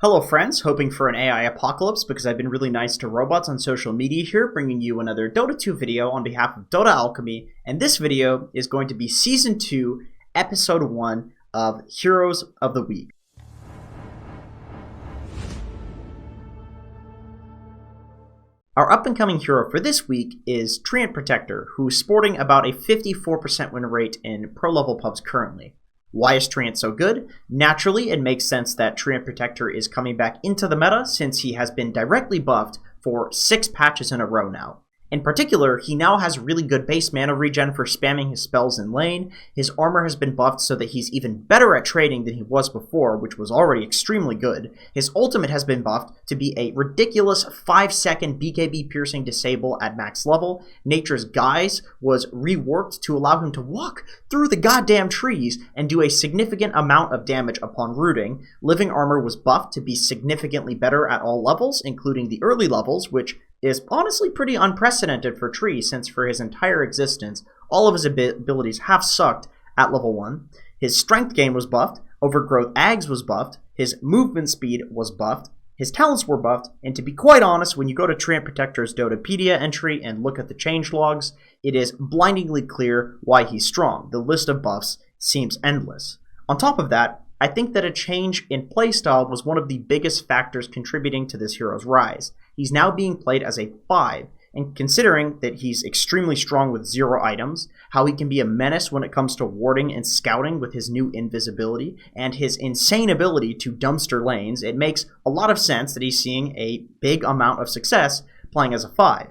Hello friends, hoping for an AI apocalypse because I've been really nice to robots on social media here, bringing you another Dota 2 video on behalf of Dota Alchemy, and this video is going to be Season 2, Episode 1 of Heroes of the Week. Our up-and-coming hero for this week is Treant Protector, who's sporting about a 54% win rate in pro-level pubs currently. Why is Treant so good? Naturally, it makes sense that Treant Protector is coming back into the meta since he has been directly buffed for 6 patches in a row now. In particular, he now has really good base mana regen for spamming his spells in lane. His armor has been buffed so that he's even better at trading than he was before, which was already extremely good. His ultimate has been buffed to be a ridiculous 5-second BKB piercing disable at max level. Nature's Guise was reworked to allow him to walk through the goddamn trees and do a significant amount of damage upon rooting. Living armor was buffed to be significantly better at all levels, including the early levels, which is honestly pretty unprecedented for Tree, since for his entire existence, all of his abilities have sucked at level 1. His strength gain was buffed, Overgrowth Ags was buffed, his movement speed was buffed, his talents were buffed, and to be quite honest, when you go to Treant Protector's Dotapedia entry and look at the change logs, it is blindingly clear why he's strong. The list of buffs seems endless. On top of that, I think that a change in playstyle was one of the biggest factors contributing to this hero's rise. He's now being played as a 5, and considering that he's extremely strong with 0 items, how he can be a menace when it comes to warding and scouting with his new invisibility, and his insane ability to dumpster lanes, it makes a lot of sense that he's seeing a big amount of success playing as a 5.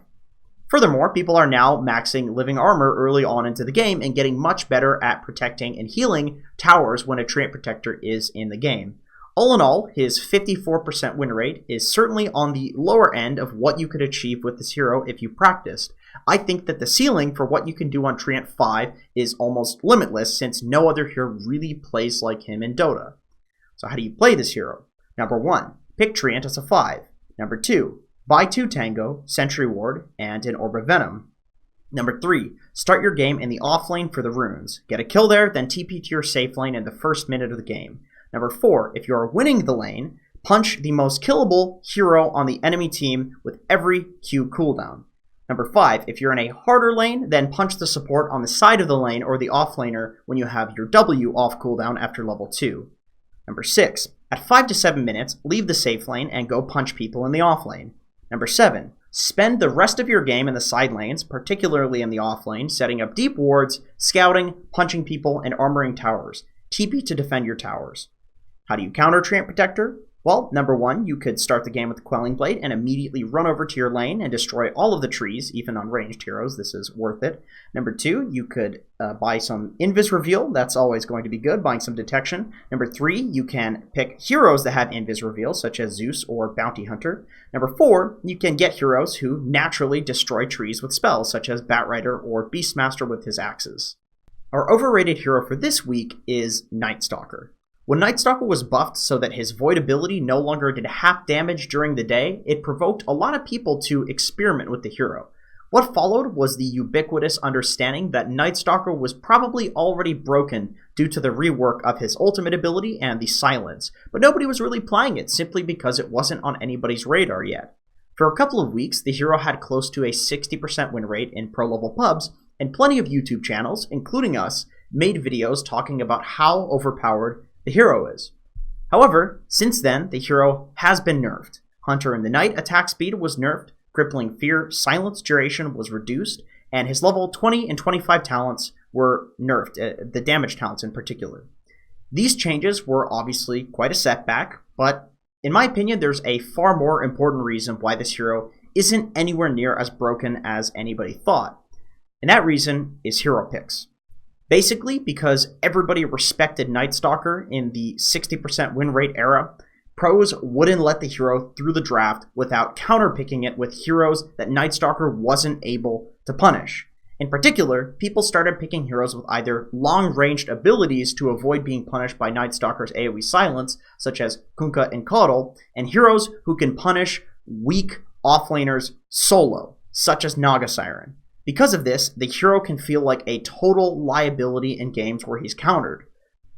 Furthermore, people are now maxing living armor early on into the game and getting much better at protecting and healing towers when a Treant Protector is in the game. All in all, his 54% win rate is certainly on the lower end of what you could achieve with this hero if you practiced. I think that the ceiling for what you can do on Treant 5 is almost limitless, since no other hero really plays like him in Dota. So how do you play this hero? Number 1, pick Treant as a 5. Number 2, buy 2 Tango, Sentry Ward, and an Orb of Venom. Number 3, start your game in the off lane for the runes. Get a kill there, then TP to your safe lane in the first minute of the game. Number 4, if you are winning the lane, punch the most killable hero on the enemy team with every Q cooldown. Number 5, if you're in a harder lane, then punch the support on the side of the lane or the offlaner when you have your W off cooldown after level 2. Number 6, at 5 to 7 minutes, leave the safe lane and go punch people in the off lane. Number 7, spend the rest of your game in the side lanes, particularly in the off lane, setting up deep wards, scouting, punching people, and armoring towers. TP to defend your towers. How do you counter Treant Protector? Well, number 1, you could start the game with the Quelling Blade and immediately run over to your lane and destroy all of the trees, even on ranged heroes. This is worth it. Number 2, you could buy some Invis Reveal. That's always going to be good, buying some detection. Number 3, you can pick heroes that have Invis Reveal, such as Zeus or Bounty Hunter. Number 4, you can get heroes who naturally destroy trees with spells, such as Batrider or Beastmaster with his axes. Our overrated hero for this week is Night Stalker. When Night Stalker was buffed so that his void ability no longer did half damage during the day, it provoked a lot of people to experiment with the hero. What followed was the ubiquitous understanding that Night Stalker was probably already broken due to the rework of his ultimate ability and the silence, but nobody was really playing it simply because it wasn't on anybody's radar yet. For a couple of weeks, the hero had close to a 60% win rate in pro-level pubs, and plenty of YouTube channels, including us, made videos talking about how overpowered the hero is. However, since then, the hero has been nerfed. Hunter in the Night attack speed was nerfed, Crippling Fear silence duration was reduced, and his level 20 and 25 talents were nerfed, the damage talents in particular. These changes were obviously quite a setback, but in my opinion, there's a far more important reason why this hero isn't anywhere near as broken as anybody thought. And that reason is hero picks. Basically, because everybody respected Night Stalker in the 60% win rate era, pros wouldn't let the hero through the draft without counterpicking it with heroes that Night Stalker wasn't able to punish. In particular, people started picking heroes with either long-ranged abilities to avoid being punished by Night Stalker's AoE silence, such as Kunkka and Coddle, and heroes who can punish weak offlaners solo, such as Naga Siren. Because of this, the hero can feel like a total liability in games where he's countered.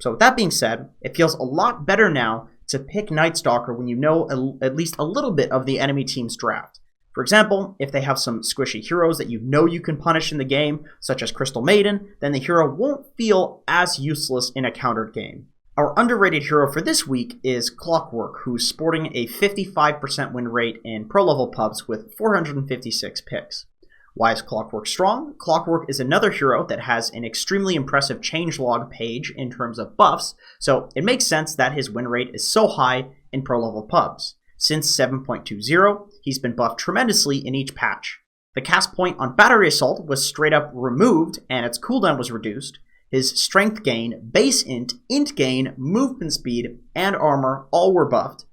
So with that being said, it feels a lot better now to pick Night Stalker when you know at least a little bit of the enemy team's draft. For example, if they have some squishy heroes that you know you can punish in the game, such as Crystal Maiden, then the hero won't feel as useless in a countered game. Our underrated hero for this week is Clockwork, who's sporting a 55% win rate in pro-level pubs with 456 picks. Why is Clockwork strong? Clockwork is another hero that has an extremely impressive changelog page in terms of buffs, so it makes sense that his win rate is so high in pro-level pubs. Since 7.20, he's been buffed tremendously in each patch. The cast point on Battery Assault was straight up removed and its cooldown was reduced. His strength gain, base int gain, movement speed, and armor all were buffed.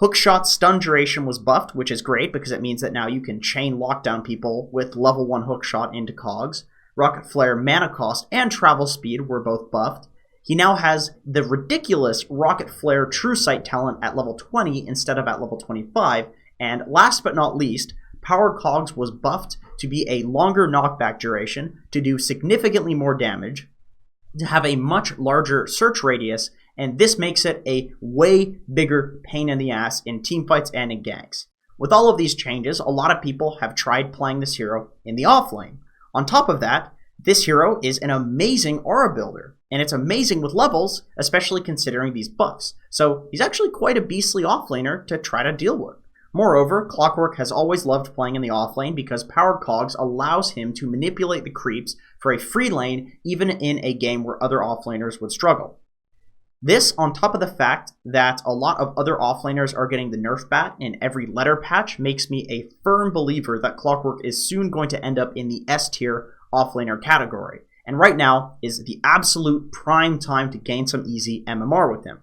Hookshot stun duration was buffed, which is great because it means that now you can chain lockdown people with level 1 hookshot into cogs. Rocket Flare mana cost and travel speed were both buffed. He now has the ridiculous Rocket Flare True Sight talent at level 20 instead of at level 25. And last but not least, Power Cogs was buffed to be a longer knockback duration, to do significantly more damage, to have a much larger search radius, and this makes it a way bigger pain in the ass in teamfights and in ganks. With all of these changes, a lot of people have tried playing this hero in the offlane. On top of that, this hero is an amazing aura builder, and it's amazing with levels, especially considering these buffs. So he's actually quite a beastly offlaner to try to deal with. Moreover, Clockwork has always loved playing in the offlane because Powered Cogs allows him to manipulate the creeps for a free lane even in a game where other offlaners would struggle. This, on top of the fact that a lot of other offlaners are getting the nerf bat in every letter patch, makes me a firm believer that Clockwork is soon going to end up in the S tier offlaner category, and right now is the absolute prime time to gain some easy MMR with him.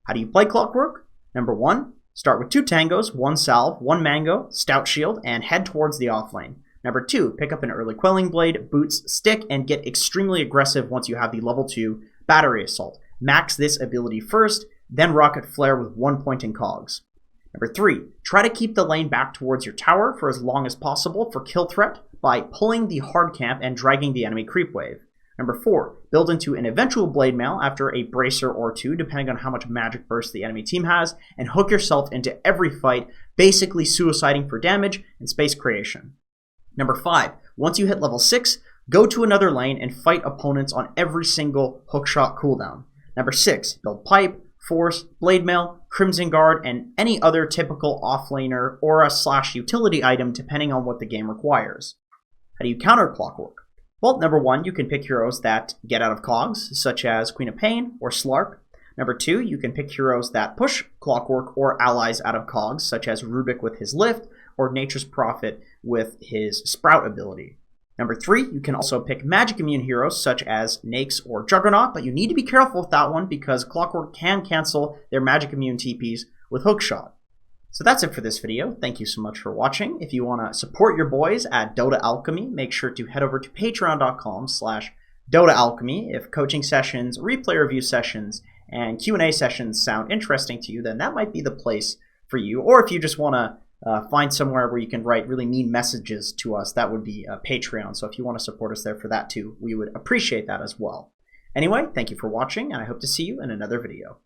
How do you play Clockwork? Number 1, start with 2 tangos, 1 salve, 1 mango, stout shield, and head towards the offlane. Number 2, pick up an early quelling blade, boots, stick, and get extremely aggressive once you have the level 2 battery assault. Max this ability first, then rocket flare with 1 point in cogs. Number 3, try to keep the lane back towards your tower for as long as possible for kill threat by pulling the hard camp and dragging the enemy creep wave. Number 4, build into an eventual blade mail after a bracer or 2, depending on how much magic burst the enemy team has, and hook yourself into every fight, basically suiciding for damage and space creation. Number 5, once you hit level 6, go to another lane and fight opponents on every single hookshot cooldown. Number 6, build pipe, force, blade mail, crimson guard, and any other typical offlaner aura/utility item depending on what the game requires. How do you counter Clockwork? Well, number 1, you can pick heroes that get out of cogs, such as Queen of Pain or Slark. Number 2, you can pick heroes that push Clockwork or allies out of cogs, such as Rubik with his lift, or Nature's Prophet with his Sprout ability. Number 3, you can also pick magic immune heroes such as Nakes or Juggernaut, but you need to be careful with that one because Clockwork can cancel their magic immune TPs with Hookshot. So that's it for this video. Thank you so much for watching. If you want to support your boys at Dota Alchemy, make sure to head over to patreon.com/Dota Alchemy. If coaching sessions, replay review sessions, and Q&A sessions sound interesting to you, then that might be the place for you. Or if you just want to find somewhere where you can write really mean messages to us, that would be Patreon. So if you want to support us there for that too, we would appreciate that as well. Anyway, thank you for watching, and I hope to see you in another video.